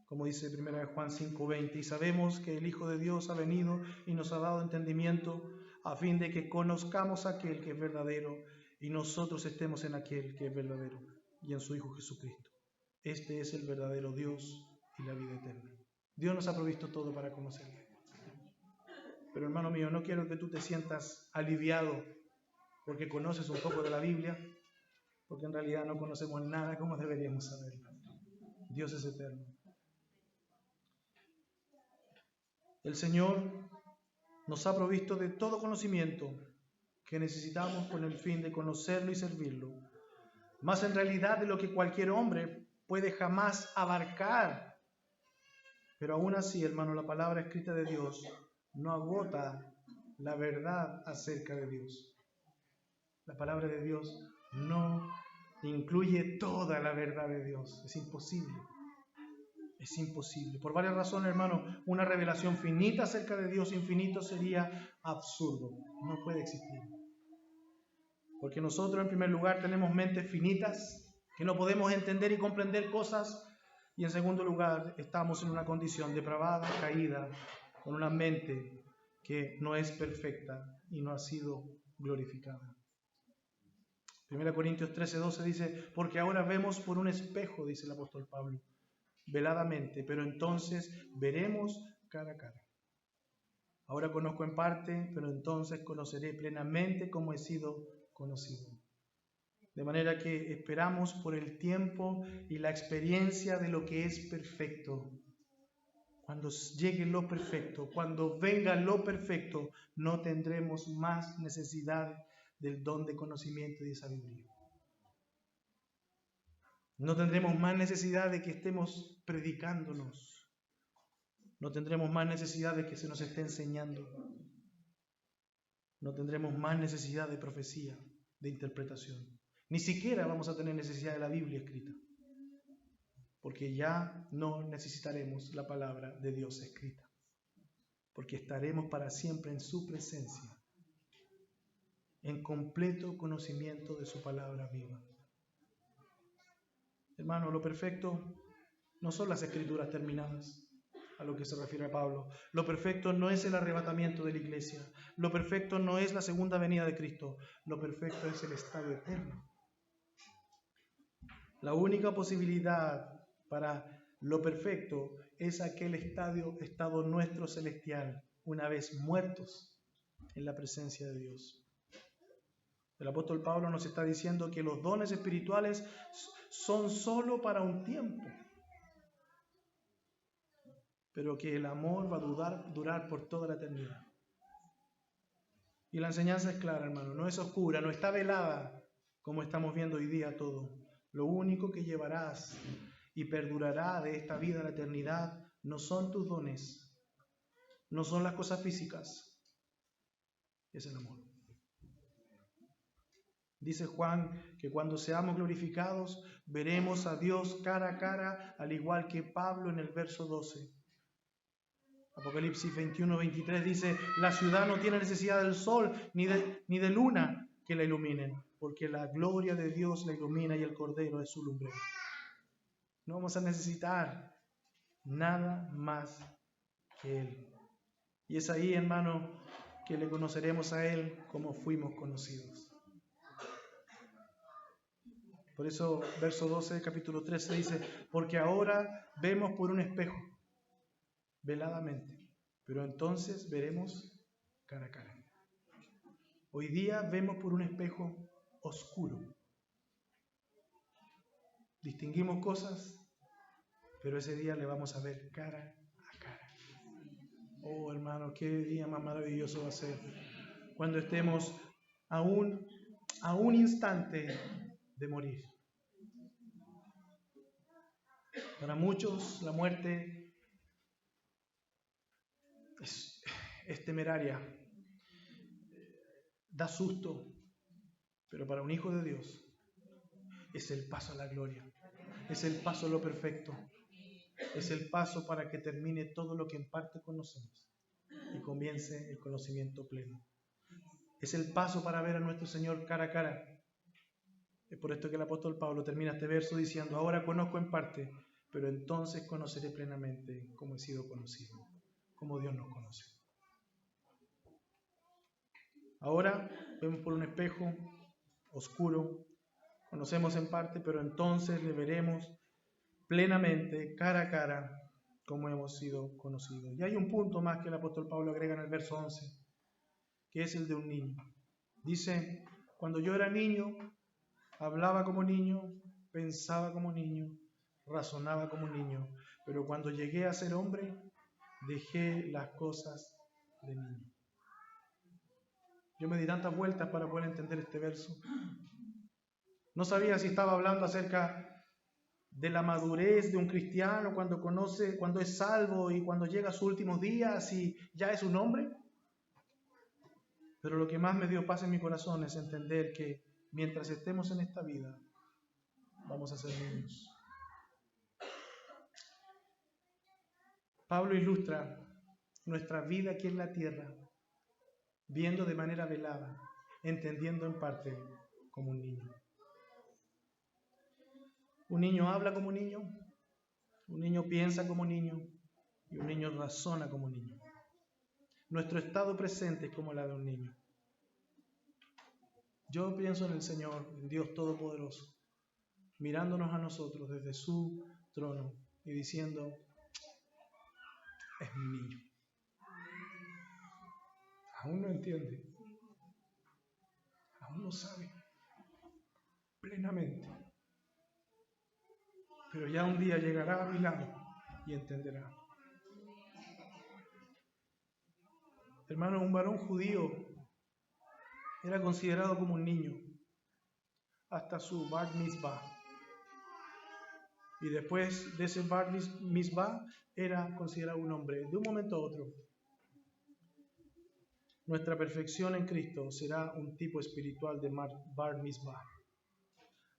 Como dice 1 Juan 5:20, y sabemos que el Hijo de Dios ha venido y nos ha dado entendimiento a fin de que conozcamos a aquel que es verdadero y nosotros estemos en aquel que es verdadero y en su Hijo Jesucristo. Este es el verdadero Dios y la vida eterna. Dios nos ha provisto todo para conocerle. Pero hermano mío, no quiero que tú te sientas aliviado porque conoces un poco de la Biblia, porque en realidad no conocemos nada como deberíamos saberlo. Dios es eterno. El Señor nos ha provisto de todo conocimiento que necesitamos con el fin de conocerlo y servirlo, más en realidad de lo que cualquier hombre puede jamás abarcar. Pero aún así, hermano, la palabra escrita de Dios no agota la verdad acerca de Dios. La palabra de Dios no incluye toda la verdad de Dios. Es imposible. Es imposible. Por varias razones, hermano, una revelación finita acerca de Dios infinito sería absurdo. No puede existir. Porque nosotros, en primer lugar, tenemos mentes finitas, que no podemos entender y comprender cosas. Y en segundo lugar, estamos en una condición depravada, caída, con una mente que no es perfecta y no ha sido glorificada. 1 Corintios 13:12 dice, porque ahora vemos por un espejo, dice el apóstol Pablo, veladamente, pero entonces veremos cara a cara. Ahora conozco en parte, pero entonces conoceré plenamente como he sido conocido. De manera que esperamos por el tiempo y la experiencia de lo que es perfecto. Cuando llegue lo perfecto, cuando venga lo perfecto, no tendremos más necesidad del don de conocimiento y de sabiduría. No tendremos más necesidad de que estemos predicándonos. No tendremos más necesidad de que se nos esté enseñando. No tendremos más necesidad de profecía, de interpretación. Ni siquiera vamos a tener necesidad de la Biblia escrita. Porque ya no necesitaremos la palabra de Dios escrita. Porque estaremos para siempre en su presencia, en completo conocimiento de su palabra viva. Hermano, lo perfecto no son las escrituras terminadas, a lo que se refiere a Pablo. Lo perfecto no es el arrebatamiento de la iglesia. Lo perfecto no es la segunda venida de Cristo. Lo perfecto es el estado eterno. La única posibilidad para lo perfecto es aquel estado nuestro celestial, una vez muertos en la presencia de Dios. El apóstol Pablo nos está diciendo que los dones espirituales son solo para un tiempo, pero que el amor va a durar por toda la eternidad. Y la enseñanza es clara, hermano, no es oscura, no está velada, como estamos viendo hoy día todo. Lo único que llevarás y perdurará de esta vida a la eternidad no son tus dones, no son las cosas físicas, es el amor. Dice Juan que cuando seamos glorificados veremos a Dios cara a cara, al igual que Pablo en el verso 12. Apocalipsis 21:23 dice, la ciudad no tiene necesidad del sol ni de luna que la iluminen, porque la gloria de Dios la ilumina y el Cordero es su lumbrera. No vamos a necesitar nada más que Él. Y es ahí, hermano, que le conoceremos a Él como fuimos conocidos. Por eso, verso 12 del capítulo 13 dice, porque ahora vemos por un espejo, veladamente, pero entonces veremos cara a cara. Hoy día vemos por un espejo oscuro. Distinguimos cosas, pero ese día le vamos a ver cara a cara. Oh, hermano, qué día más maravilloso va a ser cuando estemos a un instante de morir. Para muchos la muerte es temeraria, da susto, pero para un hijo de Dios es el paso a la gloria, es el paso a lo perfecto, es el paso para que termine todo lo que en parte conocemos y comience el conocimiento pleno. Es el paso para ver a nuestro Señor cara a cara. Es por esto que el apóstol Pablo termina este verso diciendo: ahora conozco en parte, pero entonces conoceré plenamente como he sido conocido, como Dios nos conoce. Ahora vemos por un espejo oscuro, conocemos en parte, pero entonces le veremos plenamente, cara a cara, como hemos sido conocidos. Y hay un punto más que el apóstol Pablo agrega en el verso 11, que es el de un niño. Dice: cuando yo era niño, hablaba como niño, pensaba como niño, razonaba como niño, pero cuando llegué a ser hombre, dejé las cosas de niño. Yo me di tantas vueltas para poder entender este verso. No sabía si estaba hablando acerca de la madurez de un cristiano cuando conoce, cuando es salvo y cuando llega a sus últimos días y ya es un hombre. Pero lo que más me dio paz en mi corazón es entender que mientras estemos en esta vida, vamos a ser niños. Pablo ilustra nuestra vida aquí en la tierra, viendo de manera velada, entendiendo en parte como un niño. Un niño habla como niño, un niño piensa como niño y un niño razona como niño. Nuestro estado presente es como la de un niño. Yo pienso en el Señor, en Dios Todopoderoso, mirándonos a nosotros desde su trono y diciendo: es mi niño. Aún no entiende, aún no sabe plenamente, pero ya un día llegará a mi lado y entenderá. Hermano, un varón judío era considerado como un niño hasta su Bar Mitzvah. Y después de ese Bar Mitzvah era considerado un hombre. De un momento a otro, nuestra perfección en Cristo será un tipo espiritual de Bar Mitzvah.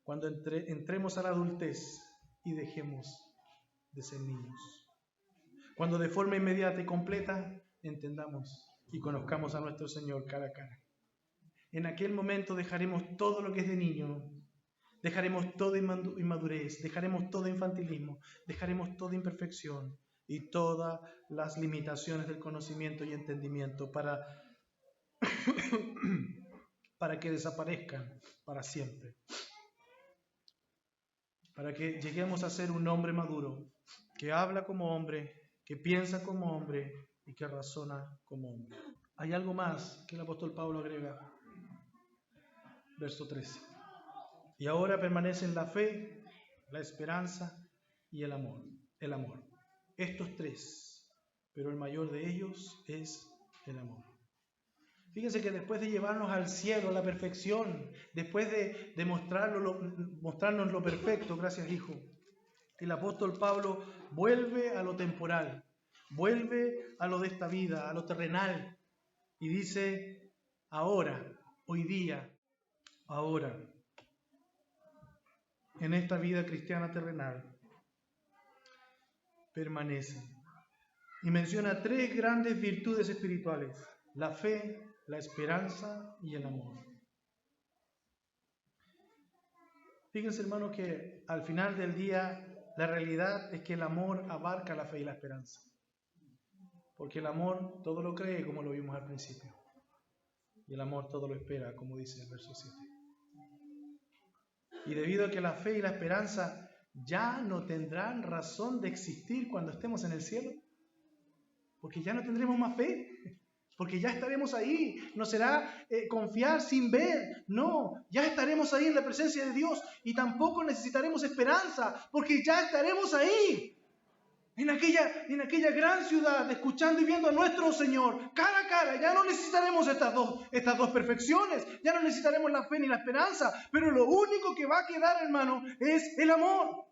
Cuando entremos a la adultez y dejemos de ser niños. Cuando de forma inmediata y completa entendamos y conozcamos a nuestro Señor cara a cara. En aquel momento dejaremos todo lo que es de niño, dejaremos toda inmadurez, dejaremos todo infantilismo, dejaremos toda imperfección y todas las limitaciones del conocimiento y entendimiento para que desaparezcan para siempre. Para que lleguemos a ser un hombre maduro, que habla como hombre, que piensa como hombre y que razona como hombre. Hay algo más que el apóstol Pablo agrega. Verso 13. Y ahora permanecen la fe, la esperanza y el amor. El amor. Estos tres, pero el mayor de ellos es el amor. Fíjense que después de llevarnos al cielo, a la perfección, después de mostrarnos lo perfecto, gracias hijo, el apóstol Pablo vuelve a lo temporal, vuelve a lo de esta vida, a lo terrenal, y dice: ahora, hoy día, ahora, en esta vida cristiana terrenal, permanece. Y menciona tres grandes virtudes espirituales: la fe, la esperanza y el amor. Fíjense, hermanos, que al final del día la realidad es que el amor abarca la fe y la esperanza. Porque el amor todo lo cree, como lo vimos al principio. Y el amor todo lo espera, como dice el verso 7. Y debido a que la fe y la esperanza ya no tendrán razón de existir cuando estemos en el cielo, porque ya no tendremos más fe, porque ya estaremos ahí. No será confiar sin ver, no, ya estaremos ahí en la presencia de Dios y tampoco necesitaremos esperanza, porque ya estaremos ahí. En aquella gran ciudad, escuchando y viendo a nuestro Señor cara a cara. Ya no necesitaremos estas dos perfecciones, ya no necesitaremos la fe ni la esperanza, pero lo único que va a quedar, hermano, es el amor.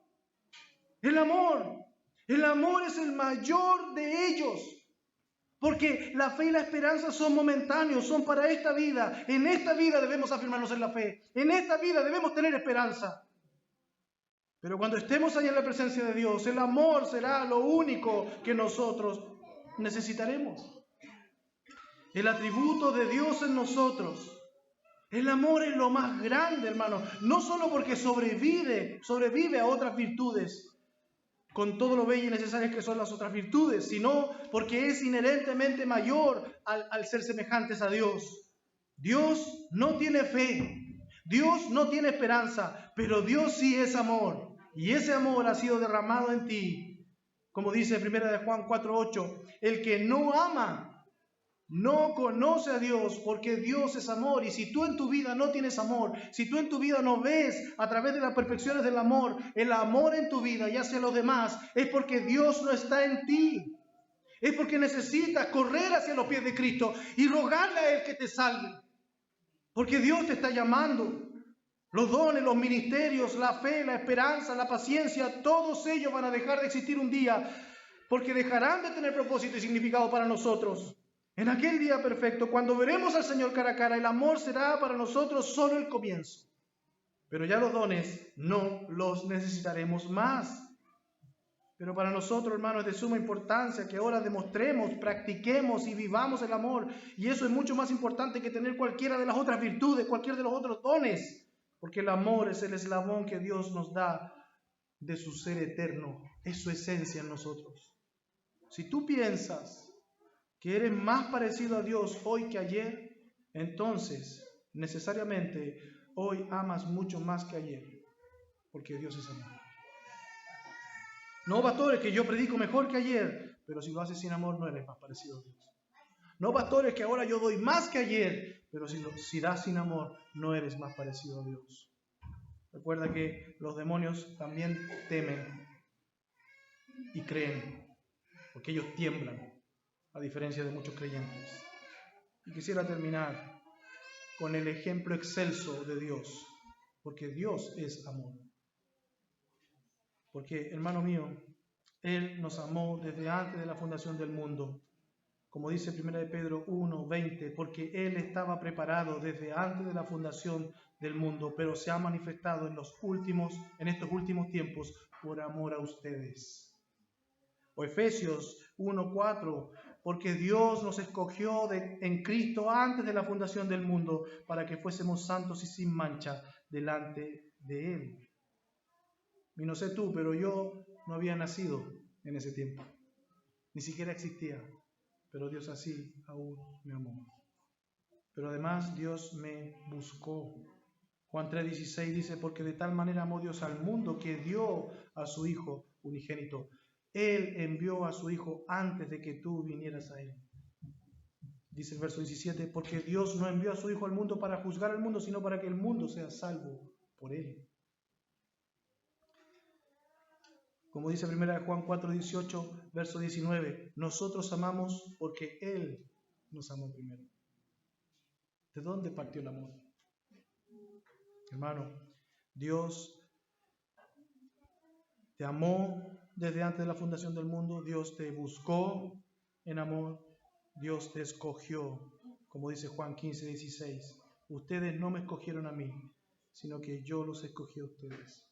El amor. El amor es el mayor de ellos. Porque la fe y la esperanza son momentáneos, son para esta vida. En esta vida debemos afirmarnos en la fe. En esta vida debemos tener esperanza. Pero cuando estemos allá en la presencia de Dios, el amor será lo único que nosotros necesitaremos. El atributo de Dios en nosotros. El amor es lo más grande, hermano. No solo porque sobrevive a otras virtudes, con todo lo bello y necesario que son las otras virtudes, sino porque es inherentemente mayor al ser semejantes a Dios. Dios no tiene fe, Dios no tiene esperanza, pero Dios sí es amor. Y ese amor ha sido derramado en ti. Como dice 1 Juan 4:8, el que no ama no conoce a Dios, porque Dios es amor. Y si tú en tu vida no tienes amor, si tú en tu vida no ves a través de las perfecciones del amor, el amor en tu vida y hacia los demás, es porque Dios no está en ti. Es porque necesitas correr hacia los pies de Cristo y rogarle a Él que te salve. Porque Dios te está llamando. Los dones, los ministerios, la fe, la esperanza, la paciencia, todos ellos van a dejar de existir un día, porque dejarán de tener propósito y significado para nosotros. En aquel día perfecto, cuando veremos al Señor cara a cara, el amor será para nosotros solo el comienzo. Pero ya los dones no los necesitaremos más. Pero para nosotros, hermanos, es de suma importancia que ahora demostremos, practiquemos y vivamos el amor. Y eso es mucho más importante que tener cualquiera de las otras virtudes, cualquiera de los otros dones. Porque el amor es el eslabón que Dios nos da de su ser eterno. Es su esencia en nosotros. Si tú piensas que eres más parecido a Dios hoy que ayer, entonces necesariamente hoy amas mucho más que ayer, porque Dios es amor. No, pastores, que yo predico mejor que ayer, pero si lo haces sin amor no eres más parecido a Dios. No, pastores, que ahora yo doy más que ayer, pero si das sin amor no eres más parecido a Dios. Recuerda que los demonios también temen y creen, porque ellos tiemblan, a diferencia de muchos creyentes. Y quisiera terminar con el ejemplo excelso de Dios, porque Dios es amor. Porque, hermano mío, Él nos amó desde antes de la fundación del mundo. Como dice 1 Pedro 1:20, porque Él estaba preparado desde antes de la fundación del mundo, pero se ha manifestado en estos últimos tiempos por amor a ustedes. O Efesios 1:4, porque Dios nos escogió en Cristo antes de la fundación del mundo para que fuésemos santos y sin mancha delante de Él. Y no sé tú, pero yo no había nacido en ese tiempo. Ni siquiera existía. Pero Dios así aún me amó. Pero además Dios me buscó. Juan 3:16 dice, porque de tal manera amó Dios al mundo que dio a su Hijo unigénito. Él envió a su Hijo antes de que tú vinieras a Él. Dice el verso 17, porque Dios no envió a su Hijo al mundo para juzgar al mundo, sino para que el mundo sea salvo por Él. Como dice 1 Juan 4:18, verso 19, nosotros amamos porque Él nos amó primero. ¿De dónde partió el amor? Hermano, Dios te amó desde antes de la fundación del mundo, Dios te buscó en amor, Dios te escogió, como dice Juan 15:16. Ustedes no me escogieron a mí, sino que yo los escogí a ustedes.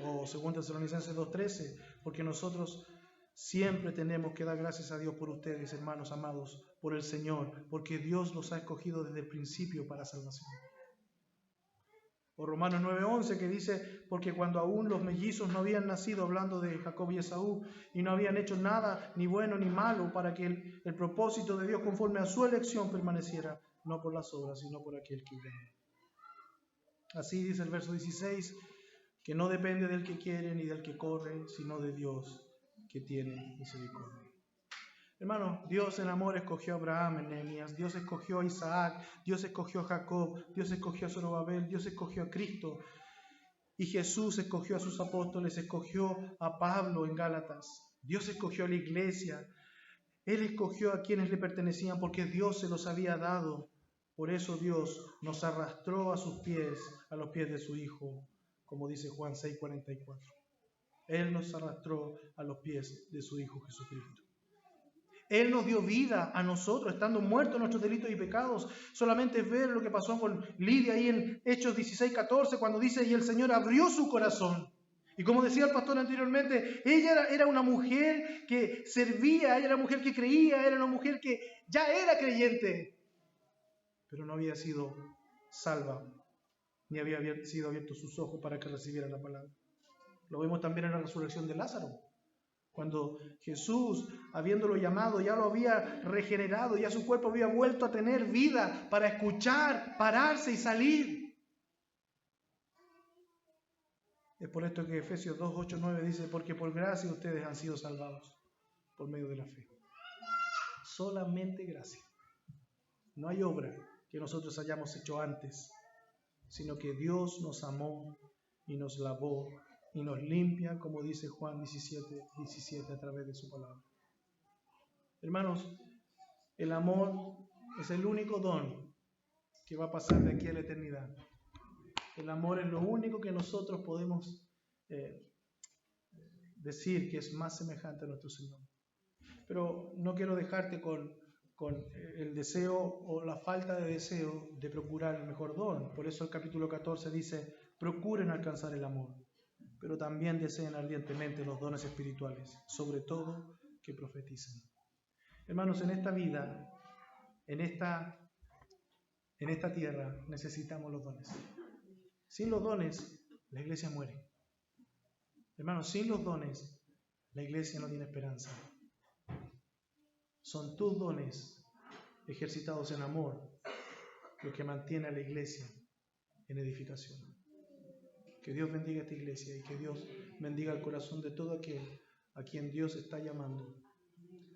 O 2 Tesalonicenses 2:13, porque nosotros siempre tenemos que dar gracias a Dios por ustedes, hermanos amados, por el Señor, porque Dios los ha escogido desde el principio para salvación. O Romanos 9:11, que dice, porque cuando aún los mellizos no habían nacido, hablando de Jacob y Esaú, y no habían hecho nada, ni bueno ni malo, para que el propósito de Dios conforme a su elección permaneciera, no por las obras, sino por aquel que llama. Así dice el verso 16, que no depende del que quiere ni del que corre, sino de Dios que tiene misericordia. Hermano, Dios en amor escogió a Abraham en Nehemías, Dios escogió a Isaac, Dios escogió a Jacob, Dios escogió a Zorobabel, Dios escogió a Cristo, y Jesús escogió a sus apóstoles, escogió a Pablo en Gálatas, Dios escogió a la iglesia, Él escogió a quienes le pertenecían porque Dios se los había dado. Por eso Dios nos arrastró a sus pies, a los pies de su Hijo, como dice Juan 6:44. Él nos arrastró a los pies de su Hijo Jesucristo. Él nos dio vida a nosotros, estando muertos en nuestros delitos y pecados. Solamente ver lo que pasó con Lidia ahí en Hechos 16:14, cuando dice, y el Señor abrió su corazón. Y como decía el pastor anteriormente, ella era una mujer que servía, ella era una mujer que creía, era una mujer que ya era creyente, pero no había sido salva, ni había sido abiertos sus ojos para que recibiera la palabra. Lo vemos también en la resurrección de Lázaro. Cuando Jesús, habiéndolo llamado, ya lo había regenerado, ya su cuerpo había vuelto a tener vida para escuchar, pararse y salir. Es por esto que Efesios 2:8-9 dice, porque por gracia ustedes han sido salvados por medio de la fe. Solamente gracia. No hay obra que nosotros hayamos hecho antes, sino que Dios nos amó y nos lavó y nos limpia, como dice Juan 17:17 a través de su palabra. Hermanos, el amor es el único don que va a pasar de aquí a la eternidad. El amor es lo único que nosotros podemos decir que es más semejante a nuestro Señor. Pero no quiero dejarte con el deseo o la falta de deseo de procurar el mejor don. Por eso el capítulo 14 dice, procuren alcanzar el amor, pero también deseen ardientemente los dones espirituales, sobre todo que profeticen. Hermanos, en esta vida, en esta tierra, necesitamos los dones. Sin los dones, la iglesia muere. Hermanos, sin los dones, la iglesia no tiene esperanza. Son tus dones ejercitados en amor lo que mantiene a la iglesia en edificación. Que Dios bendiga esta iglesia y que Dios bendiga el corazón de todo aquel a quien Dios está llamando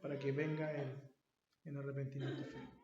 para que venga a Él en arrepentimiento y fe.